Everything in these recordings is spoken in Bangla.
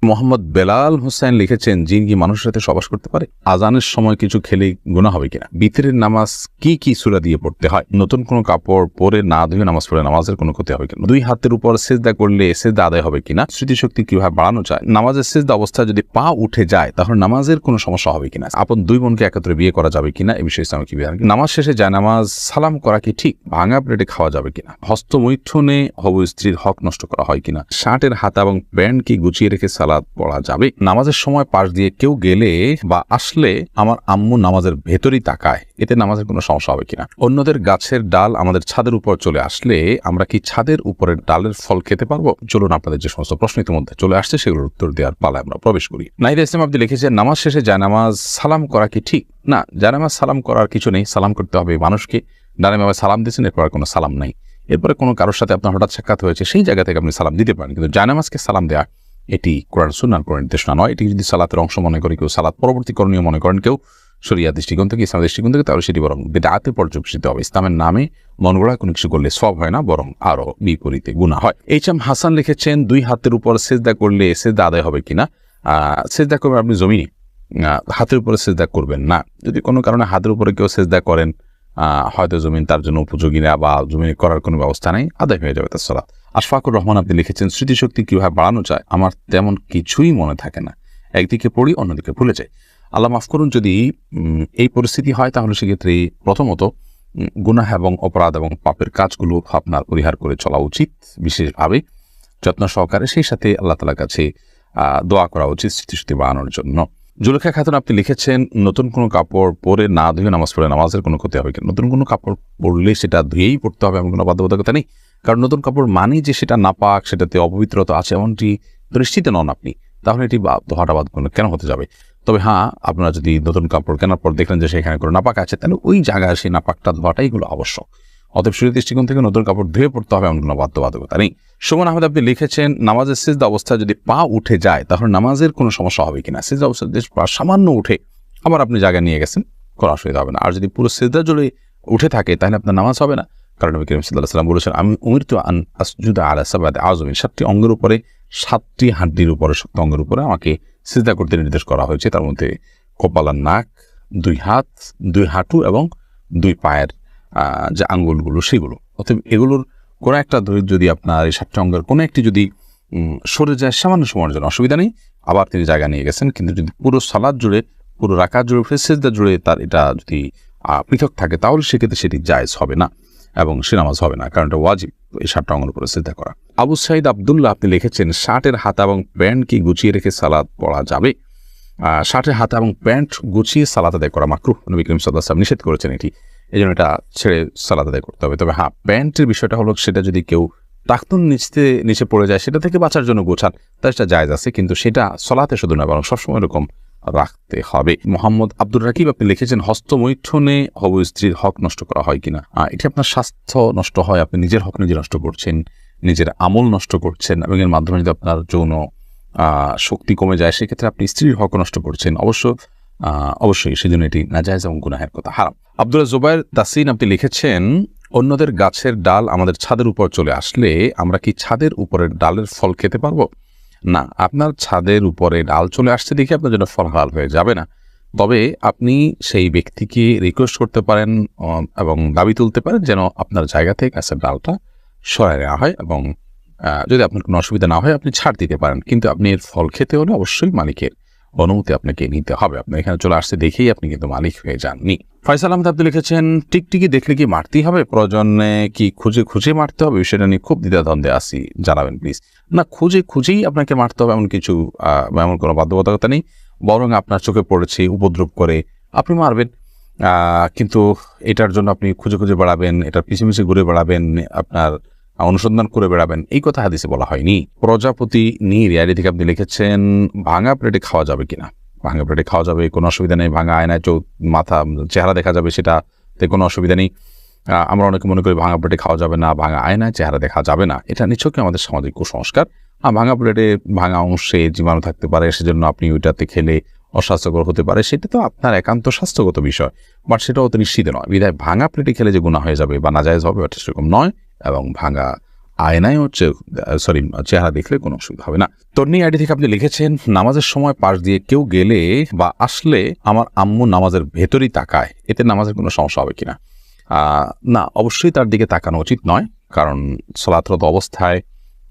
মোহাম্মদ বেলাল হোসেন লিখেছেন, জিন কি মানুষের সাথে সবাস করতে পারে? আজানের সময় কিছু খেলে গুনাহ হবে কিনা? বিতরের নামাজ কি সূরা দিয়ে পড়তে হয়? নতুন কোনো কাপড় পরে না ধুয়ে নামাজ পড়ে নামাজের কোনো ক্ষতি হবে কিনা? দুই হাতের উপর সেজদা করলে সেজদা আদায় হবে কিনা? স্মৃতিশক্তি কিভাবে বাড়ানো যায়? নামাজের সেজদা অবস্থায় যদি পা উঠে যায় তাহলে নামাজের কোনো সমস্যা হবে কিনা? আপন দুই বোনকে একত্রে বিয়ে করা যাবে কিনা? এই বিষয়ে ইসলামে কি বিধান? নামাজ শেষে যায় নামাজ সালাম করা কি ঠিক? ভাঙা প্লেটে খাওয়া যাবে কিনা? হস্তমৈথুনে হবু স্ত্রীর হক নষ্ট করা হয় কিনা? শার্টের হাতা এবং প্যান্ট কি গুছিয়ে রেখে সালাদ পড়া যাবে? নামাজের সময় পাশ দিয়ে কেউ গেলে বা আসলে আমার আম্মু নামাজের ভেতরই তাকায়, এতে নামাজের কোনো সমস্যা হবে কিনা? অন্যদের গাছের ডাল আমাদের ছাদের উপর চলে আসলে আমরা কি ছাদের উপরের ডালের ফল খেতে পারবো? চলুন আপনাদের যে সমস্ত প্রশ্ন ইতিমধ্যে চলে আসছে সেগুলোর উত্তর দেওয়ার পালায় আমরা প্রবেশ করি। নাহিদ ইসলাম আপনি লিখেছেন, নামাজ শেষে জায়নামাজ সালাম করা কি ঠিক? না, জায়নামাজ সালাম করার কিছু নেই। সালাম করতে হবে মানুষকে। ডানে সালাম দিয়েছেন, এরপর কোনো সালাম নাই। এরপরে কোনো কারোর সাথে আপনার হঠাৎ সাক্ষাৎ হয়েছে, সেই জায়গা থেকে আপনি সালাম দিতে পারেন, কিন্তু জায়নামাজকে সালাম দেওয়া এটি কোরআন সুন্নাহর কোনো নির্দেশনা নয়। এটি যদি সালাতের অংশ মনে করে কেউ, সালাত পরবর্তী করণীয় মনে করেন কেউ, শরিয়া দৃষ্টিকোণ থেকে, ইসলামের দৃষ্টিকোণ থেকে, তাহলে সেটি বরং বিদআতে পর্যবেসিত হবে। ইসলামের নামে মন গড়া কোনো কিছু করলে সওয়াব হয় না, বরং আরো বিপরীতে গুনাহ হয়। এইচ.এম. হাসান লিখেছেন, দুই হাতের উপর সেজদা করলে সেজদা আদায় হবে কিনা? সেজদা করবেন আপনি জমিনে, হাতের উপরে সেজদা করবেন না। যদি কোনো কারণে হাতের উপরে কেউ সেজদা করেন, হয়তো জমিন তার জন্য উপযোগী না বা জমিনে করার কোনো ব্যবস্থা নেই, আদায় হয়ে যাবে তার সালাত। আশফাকুর রহমান আপনি লিখেছেন, স্মৃতিশক্তি কিভাবে বাড়ানো যায়? আমার তেমন কিছুই মনে থাকে না, একদিকে পড়ি অন্যদিকে ভুলে যাই। আল্লাহ মাফ করুন, যদি এই পরিস্থিতি হয় তাহলে সেক্ষেত্রে প্রথমত গুনাহ এবং অপরাধ এবং পাপের কাজগুলো আপনার পরিহার করে চলা উচিত, বিশেষভাবে যত্ন সহকারে। সেই সাথে আল্লাহ তাআলার কাছে দোয়া করা উচিত স্মৃতিশক্তি বাড়ানোর জন্য। জুলেখা খাতুন আপনি লিখেছেন, নতুন কোনো কাপড় পরে না ধুয়ে নামাজ পড়ে নামাজের কোনো ক্ষতি হবে কিনা? নতুন কোনো কাপড় পরলে সেটা ধুয়েই পড়তে হবে এমন কোনো বাধ্যবাধকতা নেই, কারণ নতুন কাপড় মানে যে সেটা নাপাক, সেটাতে অপবিত্রতা আছে এমনটি নিশ্চিত নন আপনি, তাহলে এটি ধোয়াটা বাদ কেন হতে যাবে? তবে হ্যাঁ, আপনারা যদি নতুন কাপড় কেনার পর দেখলেন যে সেখানে কোনো নাপাক আছে, তাহলে ওই জায়গায় সেই নাপাকটা ধোয়াটাই হলো আবশ্যক। অতএব শরীর দৃষ্টিকোণ থেকে নতুন কাপড় ধুয়ে পড়তে হবে এমন কোনো বাধ্যবাধকতা নেই। সুমন আহমেদ আপনি লিখেছেন, নামাজের সিজদা অবস্থায় যদি পা উঠে যায় তাহলে নামাজের কোনো সমস্যা হবে কিনা? সিজদা অবস্থায় পা সামান্য উঠে আবার আপনি জায়গায় নিয়ে গেছেন, কোনো অসুবিধা হবে না। আর যদি পুরো সিজদা জুড়ে উঠে থাকে তাহলে আপনার নামাজ হবে না, কারণ নবী করিম সাল্লাল্লাহু আলাইহি ওয়াসাল্লাম বলেছেন, আমি উমিরতু আন আসজুদা আলা সাবআতি আযমিন, 7টি অঙ্গের উপরে, 7টি হাড্ডির উপরে, 7 অঙ্গের উপরে আমাকে সিজদা করতে নির্দেশ করা হয়েছে। তার মধ্যে কপাল আর নাক, 2 হাত, 2 হাঁটু এবং 2 পায়ের যে আঙ্গুলগুলো সেগুলো। অতএব এগুলোর কোনো একটা যদি আপনার এই 7টি অঙ্গের কোনো একটি যদি সরে যায় সামান্য সময়ের জন্য, অসুবিধা নেই, আবার তিনি জায়গা নিয়ে গেছেন। কিন্তু যদি পুরো সালাত জুড়ে, পুরো রাকাত জুড়ে, সিজদা জুড়ে তার এটা যদি পৃথক থাকে তাহলে সেক্ষেত্রে সেটি জায়েজ হবে না এবং সে নামাজ হবে না, কারণ এটা ওয়াজিব এই 7টা অঙ্গের উপরে সিজদা করা। আবু সাইদ আব্দুল্লাহ আপনি লিখেছেন, শার্টের হাতা এবং প্যান্ট কি গুছিয়ে রেখে সালাত পড়া যাবে? শার্টের হাতা এবং প্যান্ট গুছিয়ে সালাত আদায় করা মাকরুহ, নবী করিম সাল্লাল্লাহু আলাইহি ওয়াসাল্লাম নিষেধ করেছেন এটি, এই জন্য এটা ছেড়ে সালাত আদায় করতে হবে। তবে হ্যাঁ, প্যান্টের বিষয়টা হলো সেটা যদি কেউ টাকনুন নিচে পড়ে যায়, সেটা থেকে বাঁচার জন্য গোছান, তাই সেটা জায়েজ আছে, কিন্তু সেটা সলাতে শুধু না বরং সবসময় এরকম রাখতে হবে। মোহাম্মদ আব্দুর রাকিব আপনি লিখেছেন, হস্তমৈথুনে হবু স্ত্রীর হক নষ্ট করা হয় কিনা? এটি আপনার স্বাস্থ্য নষ্ট হয়, আপনি নিজের হক নিজে নষ্ট করছেন, নিজের আমল নষ্ট করছেন, এবং এর মাধ্যমে যদি আপনার যৌন শক্তি কমে যায় সেক্ষেত্রে আপনি স্ত্রীর হক নষ্ট করছেন। অবশ্যই সেজন্য এটি নাজায়েজ এবং গুনাহের কথা, হারাম। আব্দুল্লাহ জুবাইর তাসিন আপনি লিখেছেন, অন্যদের গাছের ডাল আমাদের ছাদের উপর চলে আসলে আমরা কি ছাদের উপরের ডালের ফল খেতে পারবো? না, আপনার ছাদের উপরে ডাল চলে আসছে দেখে আপনার জন্য ফল হালাল হয়ে যাবে না। তবে আপনি সেই ব্যক্তিকে রিকোয়েস্ট করতে পারেন এবং দাবি তুলতে পারেন যেন আপনার জায়গা থেকে গাছের ডালটা সরায় নেওয়া হয়, এবং যদি আপনার কোনো অসুবিধা না হয় আপনি ছাড় দিতে পারেন, কিন্তু আপনি এর ফল খেতে হলে অবশ্যই মালিকের অনুমতি আপনাকে নিতে হবে। আপনার এখানে চলে আসছে দেখেই আপনি কিন্তু মালিক হয়ে যাননি। ফয়সাল আহমেদ আপনি লিখেছেন, টিকটিকি দেখলে কি মারতেই হবে? প্রয়োজনে কি খুঁজে মারতে হবে? বিষয়টা নিয়ে খুব দ্বিধাদ্বন্দ্বে আছি, জানাবেন প্লিজ। না, খুঁজেই আপনাকে মারতে হবে এমন কিছু এমন কোনো বাধ্যবাধকতা নেই, বরং আপনার চোখে পড়েছে উপদ্রব করে আপনি মারবেন, কিন্তু এটার জন্য আপনি খুঁজে বেড়াবেন, এটার পিছিয়ে ঘুরে বেড়াবেন, আপনার অনুসন্ধান করে বেড়াবেন, এই কথা হাদিসে বলা হয়নি। প্রজাপতি নীর ইয়ারি থেকে আপনি লিখেছেন, ভাঙা প্লেটে খাওয়া যাবে কিনা? ভাঙা প্লেটে খাওয়া যাবে, কোনো অসুবিধা নেই। ভাঙা আয়নায় মাথা চেহারা দেখা যাবে, সেটাতে কোনো অসুবিধা নেই। আমরা অনেকে মনে করি ভাঙা প্লেটে খাওয়া যাবে না, ভাঙা আয়নায় চেহারা দেখা যাবে না, এটা নিছকই আমাদের সামাজিক কুসংস্কার। ভাঙা প্লেটে ভাঙা অংশে জীবাণু থাকতে পারে, সেজন্য আপনি ওইটাতে খেলে অস্বাস্থ্যকর হতে পারে, সেটা তো আপনার একান্ত স্বাস্থ্যগত বিষয়, বাট সেটাও তো নিশ্চিত নয়। বিধায় ভাঙা প্লেটে খেলে যে গুনাহ হয়ে যাবে বা নাজায়েজ হবে, সেরকম নয়, এবং ভাঙা আয়নায় হচ্ছে চেহারা দেখলে কোনো অসুবিধা হবে না। তন্নি আইডি থেকে আপনি লিখেছেন, নামাজের সময় পাশ দিয়ে কেউ গেলে বা আসলে আমার আম্মু নামাজের ভেতরই তাকায়, এতে নামাজের কোনো সমস্যা হবে কিনা? না, অবশ্যই তার দিকে তাকানো উচিত নয়, কারণ সালাতরত অবস্থায়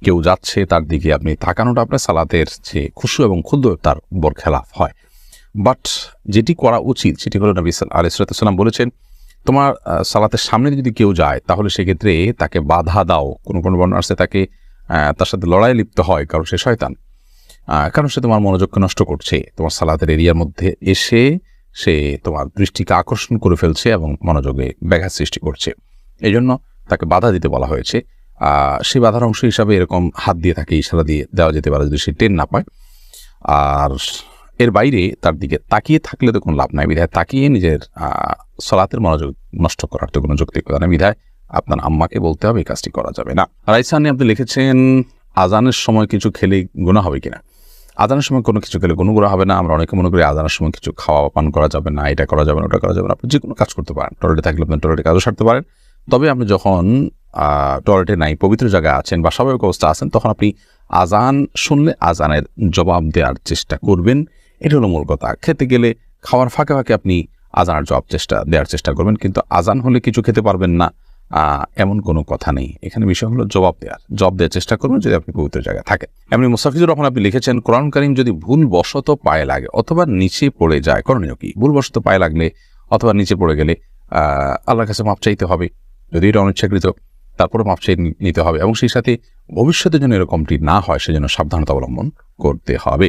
কেউ যাচ্ছে তার দিকে আপনি তাকানোটা আপনার সালাতের যে খুশু এবং খুদ্দ তার বরখেলাফ হয়। বাট যেটি করা উচিত সেটি হলো নবী আলাইহিস সালাম বলেছেন, তোমার সালাতের সামনে যদি কেউ যায় তাহলে সেক্ষেত্রে তাকে বাধা দাও। কোনো বর্ণনা আসছে তাকে তার সাথে লড়াই লিপ্ত হয়, কারণ সে শয়তান, কারণ সে তোমার মনোযোগকে নষ্ট করছে, তোমার সালাতের এরিয়ার মধ্যে এসে সে তোমার দৃষ্টিকে আকর্ষণ করে ফেলছে এবং মনোযোগে ব্যাঘাত সৃষ্টি করছে। এই জন্য তাকে বাধা দিতে বলা হয়েছে। সেই বাধার অংশ হিসাবে এরকম হাত দিয়ে তাকে ইশারা দিয়ে দেওয়া যেতে পারে যদি সে টেন না পায়। আর এর বাইরে তার দিকে তাকিয়ে থাকলে তো কোনো লাভ নাই, বিধায় তাকিয়ে নিজের সালাতের মনোযোগ নষ্ট করার তো কোনো যৌক্তিকতা নেই, বিধায় আপনার আম্মাকে বলতে হবে এই কাজটি করা যাবে না। রাইসানি আপনি লিখেছেন, আজানের সময় কিছু খেলে গুনাহ হবে কিনা? আজানের সময় কোনো কিছু খেলে কোনো গুনাহ হবে না। আমরা অনেকে মনে করি আজানের সময় কিছু খাওয়া পান করা যাবে না, এটা করা যাবে না, ওটা করা যাবে না। আপনি যে কোনো কাজ করতে পারেন, টয়লেটে থাকলে আপনি টয়লেটে কাজও সারতে পারেন। তবে আপনি যখন টয়লেটে নাই, পবিত্র জায়গায় আছেন বা স্বাভাবিক অবস্থা আছেন, তখন আপনি আজান শুনলে আজানের জবাব দেওয়ার চেষ্টা করবেন। এটা হলো মূল কথা। খেতে গেলে খাওয়ার ফাঁকে ফাঁকে আপনি আজানের দেওয়ার চেষ্টা করবেন, কিন্তু আজান হলে কিছু খেতে পারবেন না এমন কোনো কথা নেই। এখানে বিষয় হলো জবাব দেওয়ার চেষ্টা করবেন যদি আপনি পবিত্র জায়গায় থাকেন। এমনি মুস্তাফিজুর রহমান আপনি লিখেছেন, কোরআন কারীম যদি ভুলবশত পায়ে লাগে অথবা নিচে পড়ে যায়, করণীয় কি? ভুলবশত পায়ে লাগলে অথবা নিচে পড়ে গেলে আল্লাহর কাছে মাপ চাইতে হবে, যদি এটা অনিচ্ছাকৃত, তারপরে মাপ চাই নিতে হবে, এবং সেই সাথে ভবিষ্যতের জন্য এরকমটি না হয় সেজন্য সাবধানতা অবলম্বন করতে হবে।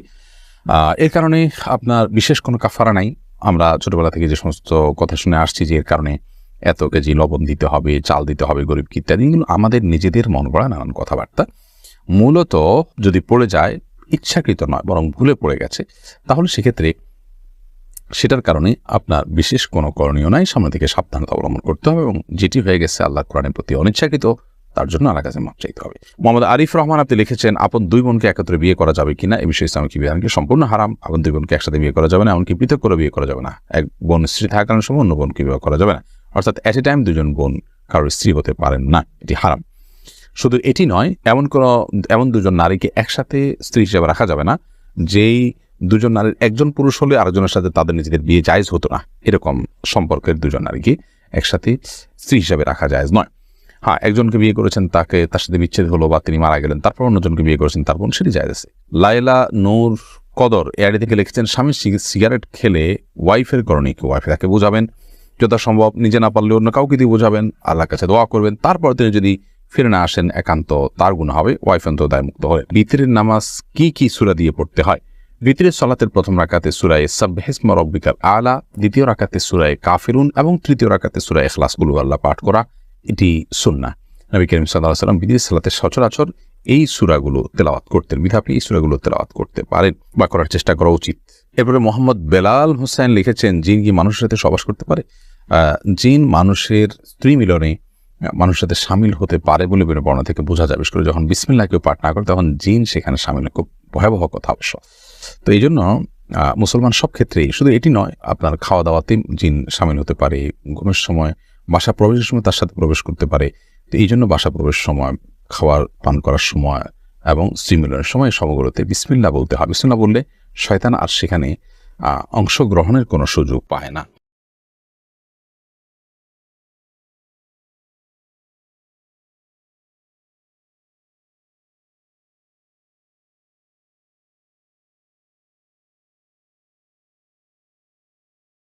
এর কারণে আপনার বিশেষ কোনো কাফারা নাই। আমরা ছোটবেলা থেকে যে সমস্ত কথা শুনে আসছি যে এর কারণে এত কেজি লবণ দিতে হবে, চাল দিতে হবে গরিবকে ইত্যাদি, কিন্তু আমাদের নিজেদের মন গড়া নানান কথাবার্তা। মূলত যদি পড়ে যায়, ইচ্ছাকৃত নয় বরং ভুলে পড়ে গেছে, তাহলে সেক্ষেত্রে সেটার কারণে আপনার বিশেষ কোনো করণীয় নাই, সামনে থেকে সাবধানতা অবলম্বন করতে হবে, এবং যেটি হয়ে গেছে আল্লাহ কোরআনের প্রতি অনিচ্ছাকৃত, তার জন্য আল্লাহর কাছে মাপ চাইতে হবে। মোহাম্মদ আরিফ রহমান আপনি লিখেছেন, আপন দুই বোনকে একত্রে বিয়ে করা যাবে কিনা? এই বিষয়ে ইসলামিক বিধান কি সম্পূর্ণ হারাম। আপন দুই বোনকে একসাথে বিয়ে করা যাবে না, এমনকি পৃথক করে বিয়ে করা যাবে না। এক বোন স্ত্রী থাকার সময় অন্য বোনকে বিয়ে করা যাবে না, অর্থাৎ এট এ টাইম দুজন বোন কারোর স্ত্রী হতে পারেন না, এটি হারাম। শুধু এটি নয়, এমন দুজন নারীকে একসাথে স্ত্রী হিসেবে রাখা যাবে না যেই দুজন নারীর একজন পুরুষ হলে আরেকজনের সাথে তাদের নিজেদের বিয়ে জায়েজ হতো না, এরকম সম্পর্কের দুজন নারীকে একসাথে স্ত্রী হিসেবে রাখা জায়েজ নয়। হ্যাঁ, একজনকে বিয়ে করেছেন, তার সাথে বিচ্ছেদ হলো বা তিনি মারা গেলেন, তারপর অন্যজনকে বিয়ে করেছেন, তারপর সেটি জায়েজ আছে। লাইলা নূর কদর এআইডি থেকে লিখেছেন, স্বামী সিগারেট খেলে ওয়াইফের করণীয় কি? ওয়াইফে তাকে বোঝাবেন, যথাসম্ভব নিজে না পারলে অন্য কাউকে দিয়ে বোঝাবেন, আল্লাহর কাছে দোয়া করবেন, তারপর তিনি যদি ফিরে না আসেন একান্ত তার গুনাহ হবে, ওয়াইফ অন্তত দায়মুক্ত হবে। বিতরের নামাজ কি সূরা দিয়ে পড়তে হয়? বিতরের সালাতের প্রথম রাকাতে সূরা সাব্বিহিসমা রাব্বিকাল আলা, দ্বিতীয় রাকাতে সূরা কাফিরুন এবং তৃতীয় রাকাতে সূরা ইখলাস কুল হুয়াল্লাহ পাঠ করা, এটি সুন্নাহ। নবী করিম সাল্লাল্লাহু আলাইহি ওয়াসাল্লাম বিতরের সালাতে সচরাচর এই সূরাগুলো তেলাওয়াত করতেন, বিধায় আপনি এই সূরাগুলো তেলাওয়াত করতে পারেন বা করার চেষ্টা করা উচিত। এরপরে মোহাম্মদ বেলাল হোসেন লিখেছেন, জিন কি মানুষের সাথে সহবাস করতে পারে? জিন মানুষের স্ত্রী মিলনে মানুষের সাথে সামিল হতে পারে বলে বর্ণনা থেকে বোঝা যায়। বিশেষ করে যখন বিসমিল্লাহ কেউ পাঠ না করে তখন জিন সেখানে সামিল, খুব ভয়াবহ কথা অবশ্য। তো এই জন্য মুসলমান সব ক্ষেত্রেই, শুধু এটি নয়, আপনার খাওয়া দাওয়াতে জিন সামিল হতে পারে, ঘুমের সময়, বাসা প্রবেশের সময় তার সাথে প্রবেশ করতে পারে। তো এই জন্য বাসা প্রবেশের সময়, খাওয়ার পান করার সময় এবং স্ত্রী মিলনের সময় সবগুলোতে বিসমিল্লাহ বলতে হয়। বিসমিল্লাহ বললে শয়তান আর সেখানে অংশগ্রহণের কোনো সুযোগ পায় না।